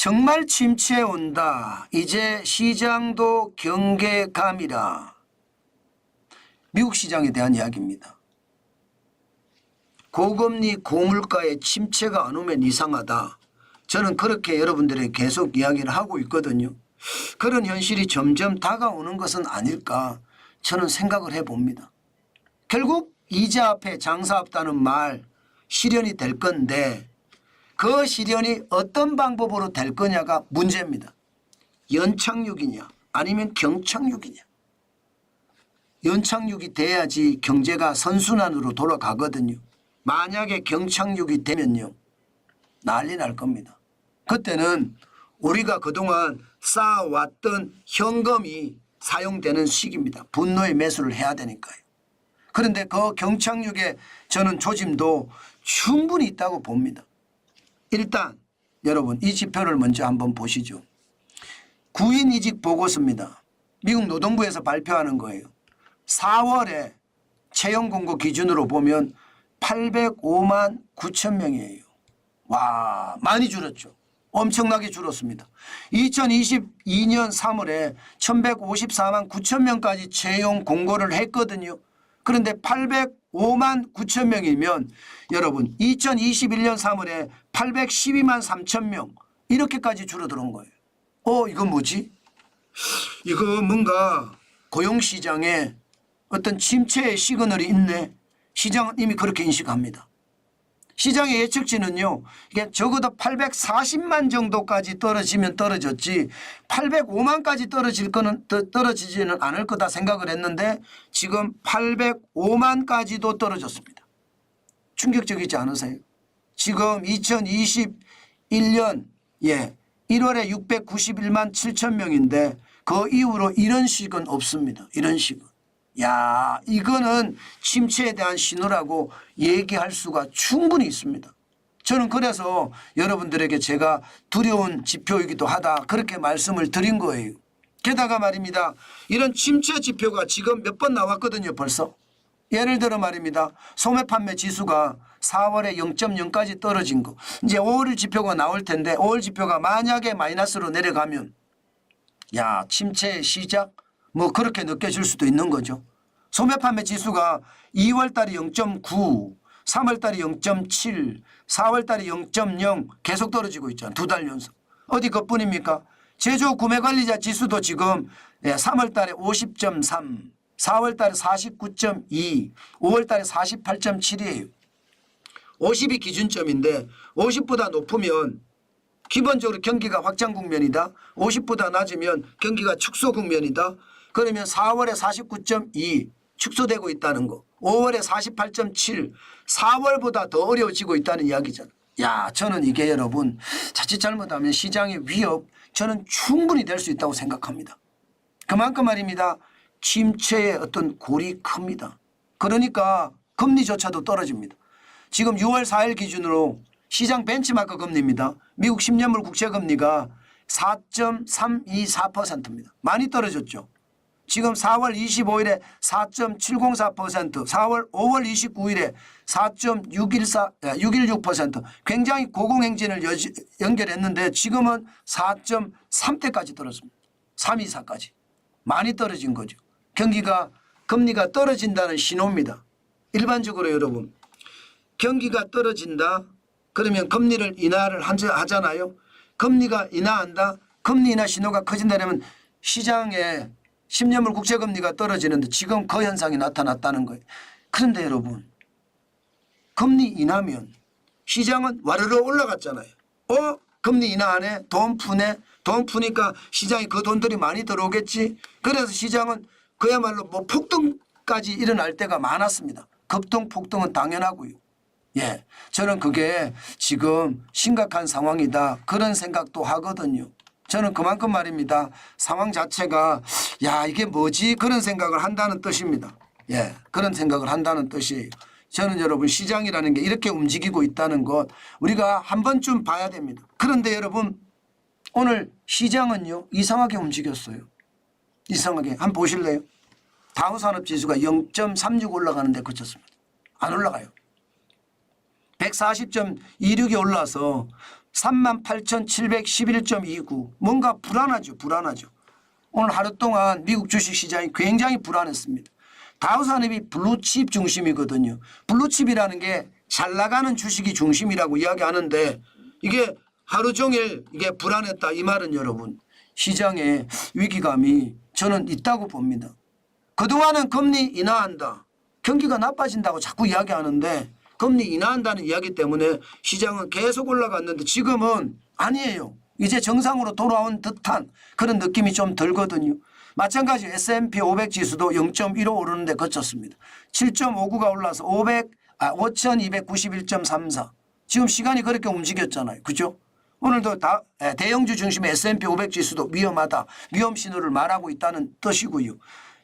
정말 침체 온다. 이제 시장도 경계감이라. 미국 시장에 대한 이야기입니다. 고금리 고물가의 침체가 안 오면 이상하다. 저는 그렇게 여러분들에게 계속 이야기를 하고 있거든요. 그런 현실이 점점 다가오는 것은 아닐까 저는 생각을 해봅니다. 결국 이자 앞에 장사 없다는 말 실현이 될 건데 그 실현이 어떤 방법으로 될 거냐가 문제입니다. 연착륙이냐 아니면 경착륙이냐. 연착륙이 돼야지 경제가 선순환으로 돌아가거든요. 만약에 경착륙이 되면요. 난리 날 겁니다. 그때는 우리가 그동안 쌓아왔던 현금이 사용되는 시기입니다. 분노의 매수를 해야 되니까요. 그런데 그 경착륙에 저는 조짐도 충분히 있다고 봅니다. 일단 여러분 이 지표를 먼저 한번 보시죠. 구인 이직 보고서입니다. 미국 노동부에서 발표하는 거예요. 4월에 채용 공고 기준으로 보면 805만 9천 명이에요. 와, 많이 줄었죠. 엄청나게 줄었습니다. 2022년 3월에 1154만 9천 명까지 채용 공고를 했거든요. 그런데 805만 9천 명이면 여러분 2021년 3월에 812만 3천 명 이렇게까지 줄어드는 거예요. 이건 뭐지? 이거 뭔가 고용시장에 어떤 침체의 시그널이 있네. 시장은 이미 그렇게 인식합니다. 시장의 예측치는요. 이게 적어도 840만 정도까지 떨어지면 떨어졌지 805만까지 떨어지지는 않을 거다 생각을 했는데 지금 805만까지도 떨어졌습니다. 충격적이지 않으세요? 지금 2021년 1월에 691만 7천 명인데 그 이후로 이런 식은 없습니다. 이런 식은. 야, 이거는 침체에 대한 신호라고 얘기할 수가 충분히 있습니다. 저는 그래서 여러분들에게 제가 두려운 지표이기도 하다 그렇게 말씀을 드린 거예요. 게다가 말입니다. 이런 침체 지표가 지금 몇 번 나왔거든요. 벌써. 예를 들어 말입니다. 소매 판매 지수가 4월에 0.0까지 떨어진 거. 이제 5월 지표가 나올 텐데 5월 지표가 만약에 마이너스로 내려가면 야, 침체의 시작? 뭐 그렇게 느껴질 수도 있는 거죠. 소매 판매 지수가 2월 달에 0.9, 3월 달에 0.7, 4월 달에 0.0 계속 떨어지고 있잖아요. 2달 연속. 어디 그뿐입니까? 제조 구매 관리자 지수도 지금 3월 달에 50.3, 4월 달에 49.2, 5월 달에 48.7이에요. 50이 기준점인데 50보다 높으면 기본적으로 경기가 확장 국면이다. 50보다 낮으면 경기가 축소 국면이다. 그러면 4월에 49.2 축소되고 있다는 거. 5월에 48.7 4월보다 더 어려워지고 있다는 이야기잖아요. 야, 저는 이게 여러분 자칫 잘못하면 시장의 위협 저는 충분히 될 수 있다고 생각합니다. 그만큼 말입니다. 침체의 어떤 골이 큽니다. 그러니까 금리조차도 떨어집니다. 지금 6월 4일 기준으로 시장 벤치마크 금리입니다. 미국 10년물 국채금리가 4.324%입니다. 많이 떨어졌죠. 지금 4월 25일에 4.704%, 5월 29일에 4.616% 굉장히 고공행진을 연결했는데 지금은 4.3대까지 떨어졌습니다. 324까지. 많이 떨어진 거죠. 금리가 떨어진다는 신호입니다. 일반적으로 여러분 경기가 떨어진다. 그러면 금리를 인하를 하잖아요. 금리가 인하한다. 금리 인하 신호가 커진다면 시장에 10년물 국채금리가 떨어지는데 지금 그 현상이 나타났다는 거예요. 그런데 여러분 금리 인하면 시장은 와르르 올라갔잖아요. 금리 인하하네. 돈 푸네. 돈 푸니까 시장에 그 돈들이 많이 들어오겠지. 그래서 시장은 그야말로 뭐 폭등까지 일어날 때가 많았습니다. 급등 폭등은 당연하고요. 예, 저는 그게 지금 심각한 상황이다 그런 생각도 하거든요. 저는 그만큼 말입니다. 상황 자체가 야 이게 뭐지 그런 생각을 한다는 뜻입니다. 예, 그런 생각을 한다는 뜻이에요. 저는 여러분 시장이라는 게 이렇게 움직이고 있다는 것 우리가 한 번쯤 봐야 됩니다. 그런데 여러분 오늘 시장은요 이상하게 움직였어요. 이상하게. 한번 보실래요? 다우산업지수가 0.36 올라가는데 그쳤습니다. 안 올라가요. 140.26이 올라서 38,711.29. 뭔가 불안하죠. 불안하죠. 오늘 하루 동안 미국 주식시장이 굉장히 불안했습니다. 다우산업이 블루칩 중심이거든요. 블루칩이라는 게 잘 나가는 주식이 중심이라고 이야기하는데 이게 하루 종일 이게 불안했다. 이 말은 여러분 시장의 위기감이 저는 있다고 봅니다. 그동안은 금리 인하한다. 경기가 나빠진다고 자꾸 이야기하는데 금리 인하한다는 이야기 때문에 시장은 계속 올라갔는데 지금은 아니에요. 이제 정상으로 돌아온 듯한 그런 느낌이 좀 들거든요. 마찬가지 S&P 500 지수도 0.15 오르는 데 그쳤습니다. 7.59가 올라서 5,291.34. 지금 시간이 그렇게 움직였잖아요. 그죠? 오늘도 대형주 중심의 S&P 500 지수도 위험하다. 위험 신호를 말하고 있다는 뜻이고요.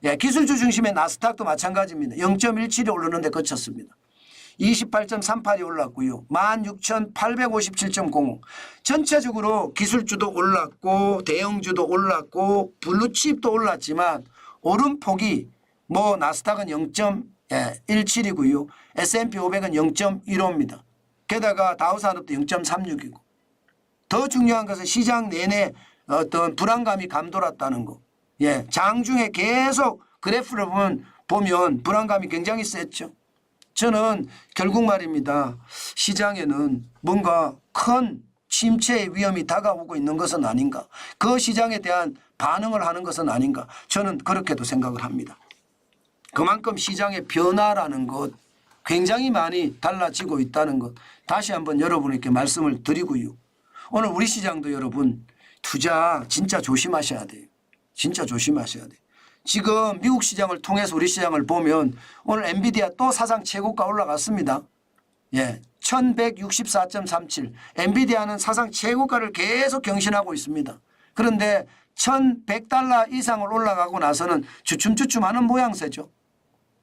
예, 기술주 중심의 나스닥도 마찬가지입니다. 0.17이 오르는 데 그쳤습니다. 28.38이 올랐고요. 16,857.05. 전체적으로 기술주도 올랐고 대형주도 올랐고 블루칩도 올랐지만 오름폭이 뭐 나스닥은 0.17이고요. S&P 500은 0.15입니다. 게다가 다우산업도 0.36이고 더 중요한 것은 시장 내내 어떤 불안감이 감돌았다는 거. 예, 장중에 계속 그래프를 보면 불안감이 굉장히 셌죠. 저는 결국 말입니다. 시장에는 뭔가 큰 침체의 위험이 다가오고 있는 것은 아닌가. 그 시장에 대한 반응을 하는 것은 아닌가. 저는 그렇게도 생각을 합니다. 그만큼 시장의 변화라는 것 굉장히 많이 달라지고 있다는 것 다시 한번 여러분에게 말씀을 드리고요. 오늘 우리 시장도 여러분 투자 진짜 조심하셔야 돼요. 진짜 조심하셔야 돼요. 지금 미국 시장을 통해서 우리 시장을 보면 오늘 엔비디아 또 사상 최고가 올라갔습니다. 예, 1164.37. 엔비디아는 사상 최고가를 계속 경신하고 있습니다. 그런데 1100달러 이상을 올라가고 나서는 주춤주춤하는 모양새죠.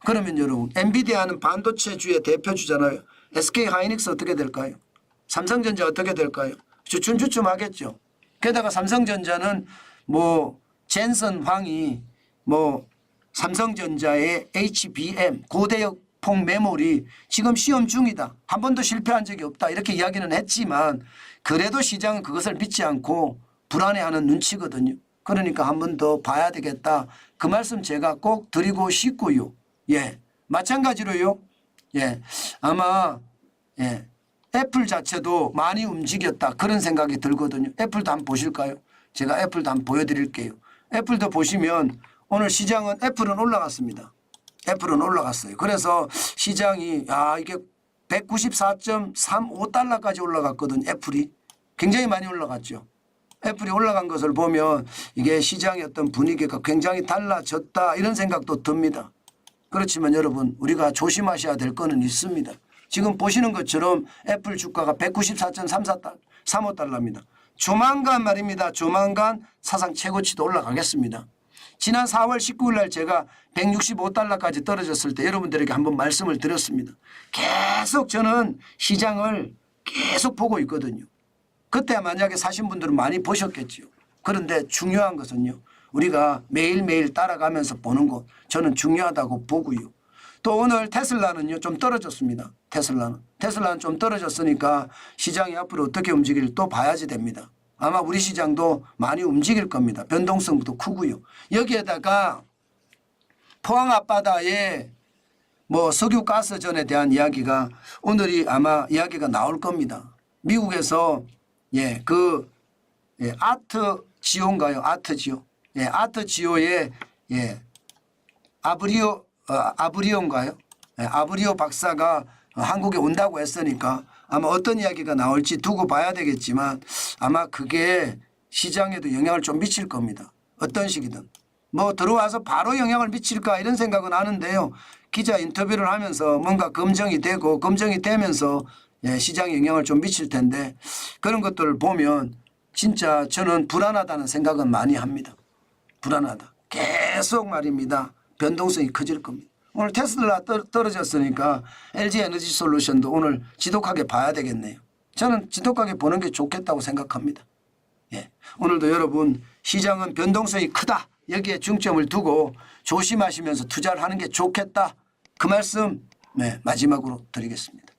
그러면 여러분 엔비디아는 반도체주의 대표주잖아요. SK하이닉스 어떻게 될까요? 삼성전자 어떻게 될까요? 주춤주춤하겠죠. 게다가 삼성전자는 뭐 젠슨 황이 뭐 삼성전자의 HBM 고대역폭 메모리 지금 시험 중이다. 한 번도 실패한 적이 없다. 이렇게 이야기는 했지만 그래도 시장은 그것을 믿지 않고 불안해하는 눈치거든요. 그러니까 한 번 더 봐야 되겠다. 그 말씀 제가 꼭 드리고 싶고요. 예, 마찬가지로요. 예, 아마 예, 애플 자체도 많이 움직였다. 그런 생각이 들거든요. 애플도 한번 보실까요? 제가 애플도 한번 보여드릴게요. 애플도 보시면 오늘 시장은 애플은 올라갔습니다. 애플은 올라갔어요. 그래서 시장이 이게 194.35달러까지 올라갔거든요. 애플이 굉장히 많이 올라갔죠. 애플이 올라간 것을 보면 이게 시장의 어떤 분위기가 굉장히 달라졌다 이런 생각도 듭니다. 그렇지만 여러분 우리가 조심하셔야 될 거는 있습니다. 지금 보시는 것처럼 애플 주가가 194.35달러입니다. 조만간 말입니다. 조만간 사상 최고치도 올라가겠습니다. 지난 4월 19일 날 제가 165달러까지 떨어졌을 때 여러분들에게 한번 말씀을 드렸습니다. 계속 저는 시장을 계속 보고 있거든요. 그때 만약에 사신 분들은 많이 보셨겠죠. 그런데 중요한 것은요. 우리가 매일매일 따라가면서 보는 것 저는 중요하다고 보고요. 또 오늘 테슬라는요 좀 떨어졌습니다. 테슬라는 좀 떨어졌으니까 시장이 앞으로 어떻게 움직일지 또 봐야지 됩니다. 아마 우리 시장도 많이 움직일 겁니다. 변동성도 크고요. 여기에다가 포항 앞바다에 뭐 석유가스전에 대한 이야기가 오늘이 아마 이야기가 나올 겁니다. 미국에서 아트지오인가요? 아트지오. 예, 아트지오의 아브리오인가요? 예, 아브리오 박사가 한국에 온다고 했으니까 아마 어떤 이야기가 나올지 두고 봐야 되겠지만 아마 그게 시장에도 영향을 좀 미칠 겁니다. 어떤 식이든. 뭐 들어와서 바로 영향을 미칠까 이런 생각은 하는데요. 기자 인터뷰를 하면서 뭔가 검증이 되고 검증이 되면서 시장에 영향을 좀 미칠 텐데 그런 것들을 보면 진짜 저는 불안하다는 생각은 많이 합니다. 불안하다. 계속 말입니다. 변동성이 커질 겁니다. 오늘 테슬라 떨어졌으니까 LG에너지솔루션도 오늘 지독하게 봐야 되겠네요. 저는 지독하게 보는 게 좋겠다고 생각합니다. 예. 오늘도 여러분 시장은 변동성이 크다. 여기에 중점을 두고 조심하시면서 투자를 하는 게 좋겠다. 그 말씀 마지막으로 드리겠습니다.